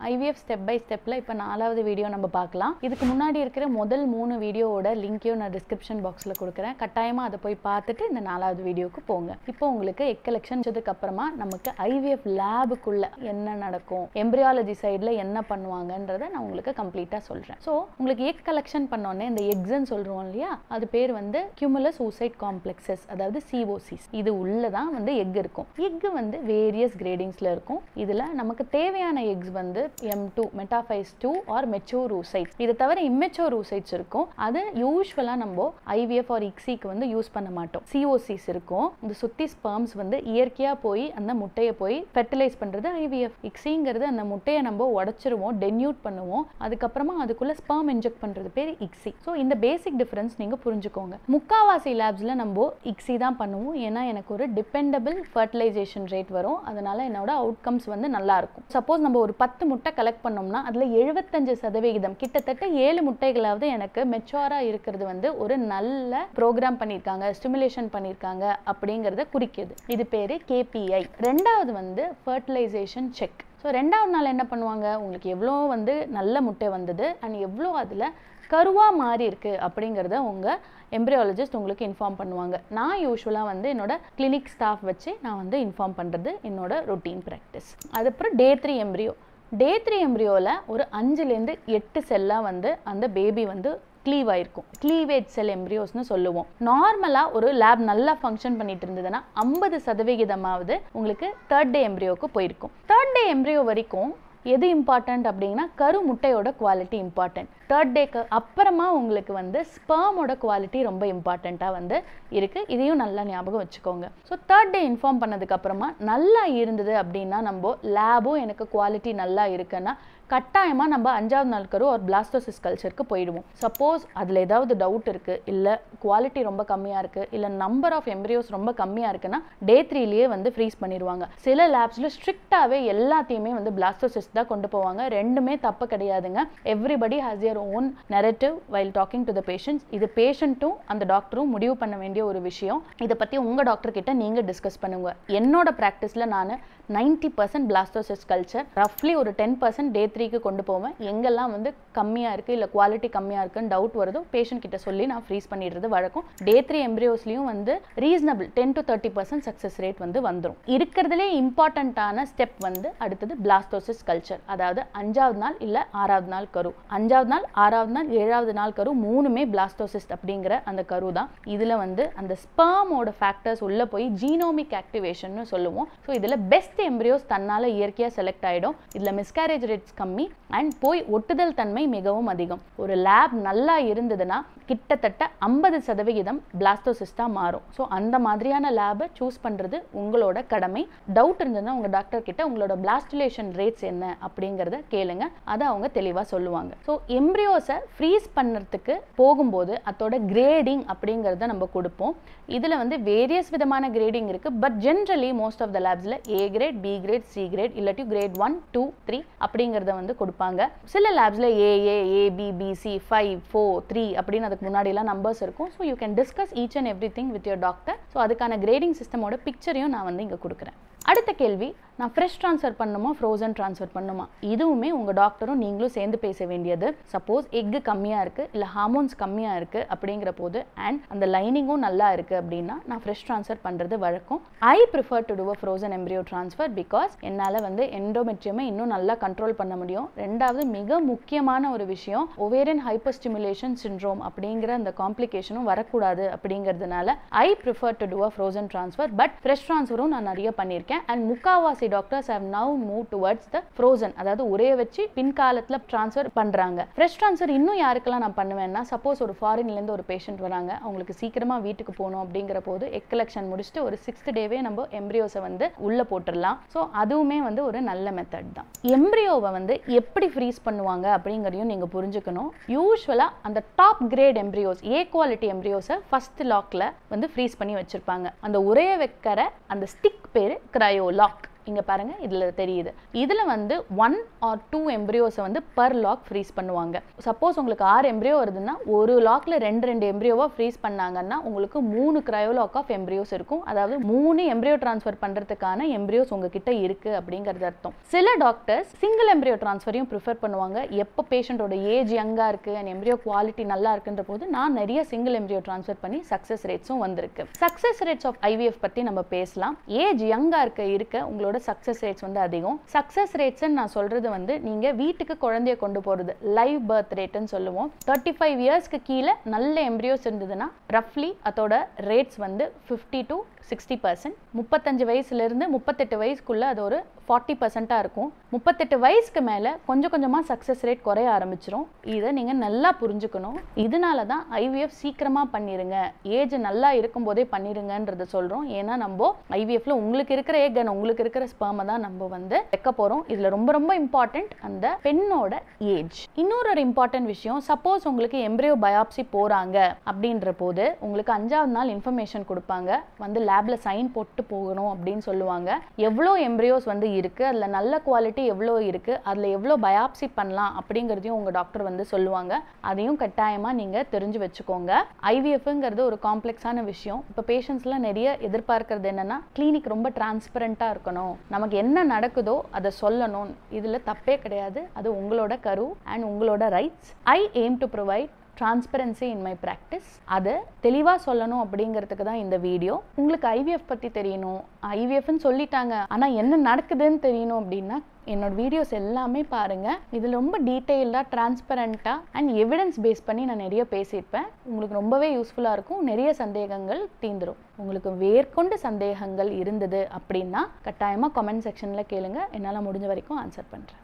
IVF step by ஸ்டெப்ல இப்போ 4வது வீடியோ நம்ம பார்க்கலாம். இதுக்கு முன்னாடி இருக்கிற முதல் 3 வீடியோவோட லிங்கையும் நான் டிஸ்கிரிப்ஷன் பாக்ஸ்ல கொடுக்குறேன். கட்டாயமா அதை போய் பார்த்துட்டு இந்த 4வது வீடியோக்கு போங்க. இப்போ உங்களுக்கு எக் கலெக்ஷன் செஞ்சதுக்கு அப்புறமா நமக்கு IVF லேபுக்குள்ள என்ன நடக்கும், எம்பிரியாலஜி சைடுல என்ன பண்ணுவாங்கன்றதை நான் உங்களுக்கு கம்ப்ளீட்டா சொல்றேன். ஸோ உங்களுக்கு எக் கலெக்ஷன் பண்ணோன்னே இந்த எக்ஸ்ன்னு சொல்றோம் இல்லையா, அது பேர் வந்து கியூமுலஸ் oocyte complexes, அதாவது COCs. இது உள்ளதான் வந்து எக் இருக்கும். எக் வந்து வேரியஸ் கிரேடிங்ஸ்ல இருக்கும். இதுல நமக்கு தேவையான எக்ஸ் வந்து M2 மெட்டாஃபைஸ் 2 ஆர் மெச்சூர் oocytes. இதை தவிர இம்மெச்சூர் oocytes இருக்கும். அது யூஸ்வலா நம்ம IVF ஆர் ICSIக்கு வந்து யூஸ் பண்ண மாட்டோம். COCs இருக்கும். இந்த சுத்தி ஸ்பெர்ம்ஸ் வந்து இயற்கையா போய் அந்த முட்டையை போய் ஃபெர்டிலைஸ் பண்றது IVF. ICSIங்கிறது அந்த முட்டையை நம்ம உடைச்சிருவோம், டென்யூட் பண்ணுவோம், அதுக்கப்புறமா அதுக்குள்ள ஸ்பெர்ம் இன்ஜெக்ட் பண்றது பேர் ICSI. ஸோ இந்த பேசிக் டிஃபரன்ஸ் நீங்க புரிஞ்சுக்கோங்க. முக்காவாசி லேப்ஸ்ல நம்ம ICSI தான் பண்ணுவோம். ஏன்னா எனக்கு ஒரு டிபெண்டபிள் ஃபெர்டிலைசேஷன் ரேட் வரும். அதனால என்னோட அவுட்கம்ஸ் வந்து நல்லா இருக்கும். சப்போஸ் நம்ம ஒரு 10 முட்டை கலெக்ட் பண்ணோம்னா அதுல 75% கிட்டத்தட்ட 7 முட்டைகளாவது எனக்கு மெச்சூரா இருக்கிறது வந்து ஒரு நல்ல ப்ரோக்ராம் பண்ணியிருக்காங்க, ஸ்டிமுலேஷன் பண்ணியிருக்காங்க அப்படிங்கிறத குறிக்குது. இது பேரு KPI. ரெண்டாவது வந்து ஃபெர்டிலைசேஷன் செக். ஸோ ரெண்டாவது நாள் என்ன பண்ணுவாங்க, உங்களுக்கு எவ்வளோ வந்து நல்ல முட்டை வந்தது அண்ட் எவ்வளோ அதில் கருவாக மாறி இருக்கு அப்படிங்கிறத உங்கள் எம்பிரியாலஜிஸ்ட் உங்களுக்கு இன்ஃபார்ம் பண்ணுவாங்க. நான் யூஸ்வலாக வந்து என்னோட கிளினிக் ஸ்டாஃப் வச்சு நான் வந்து இன்ஃபார்ம் பண்ணுறது என்னோட ரொட்டீன் ப்ராக்டிஸ். அதுக்கப்புறம் Day 3 எம்பிரியோ. Day 3 எம்பிரியோவில் ஒரு 5லேருந்து 8 செல்லாக வந்து அந்த பேபி வந்து க்ளீவ் ஆயிருக்கும். க்ளீவேஜ் செல் எம்பிரியோஸ்னு சொல்லுவோம். நார்மலாக ஒரு லேப் நல்லா ஃபங்க்ஷன் பண்ணிட்டு இருந்ததுன்னா 50% உங்களுக்கு 3rd டே எம்பிரியோவுக்கு போயிருக்கும். 3rd டே எம்பிரியோ வரைக்கும் எது இம்பார்ட்டன்ட் அப்படின்னா கரு முட்டையோட குவாலிட்டி இம்பார்ட்டன்ட். 3rd டேக்கு அப்புறமா உங்களுக்கு வந்து ஸ்பெர்மோட குவாலிட்டி ரொம்ப இம்பார்ட்டண்ட்டாக வந்து இருக்கு. இதையும் நல்லா ஞாபகம் வச்சுக்கோங்க. ஸோ 3rd டே இன்ஃபார்ம் பண்ணதுக்கு அப்புறமா நல்லா இருந்தது அப்படின்னா நம்ம லேபும் எனக்கு குவாலிட்டி நல்லா இருக்குன்னா கட்டாயமாக நம்ம 5வது நாள் கரு ஒரு பிளாஸ்டோசிஸ் கல்ச்சருக்கு போயிடுவோம். சப்போஸ் அதில் ஏதாவது டவுட் இருக்குது, இல்லை குவாலிட்டி ரொம்ப கம்மியாக இருக்குது, இல்லை நம்பர் ஆஃப் எம்பிரியோஸ் ரொம்ப கம்மியாக இருக்குன்னா Day 3லேயே வந்து ஃப்ரீஸ் பண்ணிடுவாங்க. சில லேப்ஸில் ஸ்ட்ரிக்டாகவே எல்லாத்தையுமே வந்து பிளாஸ்டோசிஸ் தான் கொண்டு போவாங்க. ரெண்டுமே தப்பு கிடையாதுங்க. Everybody has their own narrative while talking to the patients. இது பேஷண்ட்டும் அந்த டாக்டரும் முடிவு பண்ண வேண்டிய ஒரு விஷயம். இதை பற்றி உங்கள் டாக்டர் கிட்ட நீங்கள் டிஸ்கஸ் பண்ணுங்க. என்னோட ப்ராக்டிஸில் நான் 90% பிளாஸ்டோசிஸ் கல்ச்சர், ரஃப்லி ஒரு 10% Day 3க்கு கொண்டு போவேன். எங்கெல்லாம் வந்து கம்மியாக இருக்குது இல்லை குவாலிட்டி கம்மியாக இருக்குன்னு டவுட் வருதோ பேஷண்ட் கிட்ட சொல்லி நான் ஃப்ரீஸ் பண்ணிடுறது வழக்கம். Day 3 எம்பிரியோஸ்லையும் வந்து ரீசனபிள் 10 to 30% சக்ஸஸ் ரேட் வந்து வந்துடும். இருக்கிறதுலே இம்பார்ட்டண்ட்டான ஸ்டெப் வந்து அடுத்தது பிளாஸ்டோசிஸ் கல்ச்சர். அதாவது 5வது நாள் இல்லை 6வது நாள் கரு. 5வது நாள், 6வது நாள், 7வது நாள் கரு மூணுமே பிளாஸ்டோசிஸ் அப்படிங்கிற அந்த கரு தான். இதில் வந்து அந்த ஸ்பெர்மோட ஃபேக்டர்ஸ் உள்ளே போய் ஜீனோமிக் ஆக்டிவேஷன் சொல்லுவோம். ஸோ இதில் பெஸ்ட் எம்பிரியோஸ் தன்னால இயற்கையாக செலக்ட் ஆகிடும். இதில் மிஸ்கேரேஜ் ரேட்ஸ் கம்மி அண்ட் போய் ஒட்டுதல் தன்மை மிகவும் அதிகம். ஒரு லேப் நல்லா இருந்ததுன்னா கிட்டத்தட்ட 50% பிளாஸ்டோசிஸ் தான் மாறும். ஸோ அந்த மாதிரியான லேபை சூஸ் பண்ணுறது உங்களோட கடமை. டவுட் இருந்ததுன்னா உங்கள் டாக்டர் கிட்ட உங்களோட பிளாஸ்டுலேஷன் ரேட்ஸ் என்ன அப்படிங்கிறத கேளுங்க. அதை அவங்க தெளிவாக சொல்லுவாங்க. ஸோ எம்பிரியோஸை ஃப்ரீஸ் பண்ணுறதுக்கு போகும்போது அதோட கிரேடிங் அப்படிங்கிறத நம்ம கொடுப்போம். இதில் வந்து வேரியஸ் விதமான கிரேடிங் இருக்குது. But generally most of the லேப்ஸில் A grade, B grade, C grade இல்லாட்டி கிரேட் 1, 2, 3 அப்படிங்கிறத வந்து கொடுப்பாங்க. சில லேப்ஸில் AA, AB, BC, 5, 4, 3 அப்படின்னு அதுக்கு முன்னாடிலாம் நம்பர்ஸ் இருக்கும். So you can discuss each and every thing with your doctor. So அதுக்கான கிரேடிங் சிஸ்டமோட பிக்சரையும் நான் வந்து இங்கே கொடுக்குறேன். அடுத்த கேள்வி, நான் ஃப்ரெஷ் ட்ரான்ஸ்ஃபர் பண்ணுமா ஃப்ரோசன் ட்ரான்ஸ்ஃபர் பண்ணுமா? இதுவுமே உங்கள் டாக்டரும் நீங்களும் சேர்ந்து பேச வேண்டியது. சப்போஸ் எக்கு கம்மியாக இருக்குது இல்லை ஹார்மோன்ஸ் கம்மியாக இருக்குது அப்படிங்கிற போது அண்ட் அந்த லைனிங்கும் நல்லா இருக்குது அப்படின்னா நான் ஃப்ரெஷ் ட்ரான்ஸ்ஃபர் பண்ணுறது வழக்கம். I prefer to do a frozen embryo transfer because என்னால் வந்து எண்டோமெட்ரியமை இன்னும் நல்லா கண்ட்ரோல் பண்ண முடியும். ரெண்டாவது மிக முக்கியமான ஒரு விஷயம், ஓவேரியன் ஹைப்பர் ஸ்டிமுலேஷன் சிண்ட்ரோம் அப்படிங்கிற அந்த காம்ப்ளிகேஷனும் வரக்கூடாது அப்படிங்கிறதுனால I prefer to do a frozen transfer. But fresh ட்ரான்ஸ்ஃபரும் நான் நிறைய பண்ணியிருக்கேன். and முக்காவாசி doctors have now moved towards the frozen, அதாவது ஒரே வச்சு பின்காலத்தில் ட்ரான்ஸ்ஃபர் பண்ணுறாங்க. ஃப்ரெஷ் ட்ரான்ஸ்ஃபர் இன்னும் யாருக்கெல்லாம் நான் பண்ணுவேன்னா, சப்போஸ் ஒரு ஃபாரின்லேருந்து ஒரு பேஷண்ட் வராங்க, அவங்களுக்கு சீக்கிரமாக வீட்டுக்கு போகணும் அப்படிங்கிற போது எக் கலெக்ஷன் முடிச்சுட்டு ஒரு 6th டேவே நம்ம எம்பிரியோஸை வந்து உள்ளே போட்டுடலாம். ஸோ அதுவுமே வந்து ஒரு நல்ல மெத்தட் தான். எம்பிரியோவை வந்து எப்படி ஃப்ரீஸ் பண்ணுவாங்க அப்படிங்கிறதையும் நீங்கள் புரிஞ்சுக்கணும். யூஸ்வலாக அந்த top grade embryos, A quality எம்பிரியோஸை ஃபர்ஸ்ட் லாக்ல வந்து ஃப்ரீஸ் பண்ணி வச்சிருப்பாங்க. அந்த உரைய வைக்கிற அந்த ஸ்டிக் பேர் கிரையோ லாக். இங்கே பாருங்கள் இதில் தெரியுது. இதில் வந்து 1 or 2 எம்ப்ரியோஸை வந்து பர் லாக் ஃப்ரீஸ் பண்ணுவாங்க. சப்போஸ் உங்களுக்கு 6 எம்ப்ரியோ வருதுன்னா ஒரு லாக்ல 2 எம்ப்ரியோவாக ஃப்ரீஸ் பண்ணாங்கன்னா உங்களுக்கு 3 கிரையோலாக் ஆஃப் எம்ப்ரியோஸ் இருக்கும். அதாவது 3 எம்ப்ரியோ ட்ரான்ஸ்ஃபர் பண்ணுறதுக்கான எம்ப்ரியோஸ் உங்ககிட்ட இருக்குது அப்படிங்கிறது அர்த்தம். சில டாக்டர்ஸ் சிங்கிள் எம்ப்ரியோ ட்ரான்ஸ்ஃபரையும் ப்ரிஃபர் பண்ணுவாங்க. எப்போ பேஷண்ட்டோட ஏஜ் யங்காக இருக்குது அண்ட் எம்ப்ரியோ குவாலிட்டி நல்லா இருக்குன்ற போது நான் நிறைய சிங்கிள் எம்ப்ரியோ ட்ரான்ஸ்ஃபர் பண்ணி சக்ஸஸ் ரேட்ஸும் வந்திருக்கு. சக்ஸஸ் ரேட்ஸ் ஆஃப் ஐவிஎஃப் பற்றி நம்ம பேசலாம். ஏஜ் யங்காக இருக்க உங்களோட சக்ஸஸ் ரேட்ஸ் வந்து அதிகம். சக்ஸஸ் ரேட்ஸ்ன்னு நான் சொல்கிறது வந்து நீங்கள் வீட்டுக்கு குழந்தைய கொண்டு போகிறது லைவ் பர்த் ரேட்டுன்னு சொல்லுவோம். 35 இயர்ஸ்க்கு கீழே நல்ல எம்ப்ரியோஸ் இருந்ததுன்னா ரஃப்லி அதோட ரேட்ஸ் வந்து 50 to 60%. 35 வயசுலேருந்து 38 வயசுக்குள்ளே அது ஒரு 40%-ஆக இருக்கும். 38 வயசுக்கு மேலே கொஞ்சம் கொஞ்சமாக சக்ஸஸ் ரேட் குறைய ஆரம்பிச்சிடும். இதை நீங்கள் நல்லா புரிஞ்சுக்கணும். இதனால தான் ஐவிஎஃப் சீக்கிரமாக பண்ணிடுங்க, ஏஜ் நல்லா இருக்கும்போதே பண்ணிடுங்கன்றத சொல்கிறோம். ஏன்னா நம்ம ஐவிஎஃப்ல உங்களுக்கு இருக்கிற ஏக் அண்ட் உங்களுக்கு இருக்கிற ஸ்பெர்மை தான் நம்ம வந்து வைக்க போகிறோம். இதில் ரொம்ப ரொம்ப இம்பார்ட்டன்ட் அந்த பெண்ணோட ஏஜ். இன்னொரு இம்பார்ட்டன்ட் விஷயம், சப்போஸ் உங்களுக்கு எம்ப்ரியோ பயாப்சி போகிறாங்க அப்படின்ற போது உங்களுக்கு 5ஆவது நாள் இன்ஃபர்மேஷன் கொடுப்பாங்க. வந்து லேப்ல சைன் போட்டு போகணும் அப்படின்னு சொல்லுவாங்க. எவ்வளோ எம்ப்ரியோஸ் வந்து இருக்கு, அதில் நல்ல குவாலிட்டி எவ்வளோ இருக்கு, அதில் எவ்வளோ பயாப்சி பண்ணலாம் அப்படிங்கிறதையும் உங்கள் டாக்டர் வந்து சொல்லுவாங்க. அதையும் கட்டாயமாக நீங்கள் தெரிஞ்சு வச்சுக்கோங்க. ஐவிஎஃப்ங்கிறது ஒரு காம்ப்ளெக்ஸான விஷயம். இப்போ பேஷண்ட்ஸ்லாம் நிறைய எதிர்பார்க்கறது என்னன்னா கிளினிக் ரொம்ப டிரான்ஸ்பரண்டாக இருக்கணும், நமக்கு என்ன நடக்குதோ அதை சொல்லணும். இதில் தப்பே கிடையாது. அது உங்களோட கரு அண்ட் உங்களோட rights. I aim to provide transparency in my practice. அதை தெளிவாக சொல்லணும் அப்படிங்கிறதுக்கு தான் இந்த வீடியோ. உங்களுக்கு ஐவிஎஃப் பற்றி தெரியணும், ஐவிஎஃப்னு சொல்லிட்டாங்க ஆனால் என்ன நடக்குதுன்னு தெரியணும் அப்படின்னா என்னோட வீடியோஸ் எல்லாமே பாருங்கள். இதில் ரொம்ப டீட்டெயில்டாக டிரான்ஸ்பரண்ட்டாக அண்ட் எவிடன்ஸ் பேஸ் பண்ணி நான் நிறைய பேசியிருப்பேன். உங்களுக்கு ரொம்பவே யூஸ்ஃபுல்லாக இருக்கும். நிறைய சந்தேகங்கள் தீந்துரும். உங்களுக்கு வேர்க்கொண்டு சந்தேகங்கள் இருந்தது அப்படின்னா கட்டாயமாக கமெண்ட் செக்ஷனில் கேளுங்க. என்னால் முடிஞ்ச வரைக்கும் ஆன்சர் பண்ணுறேன்.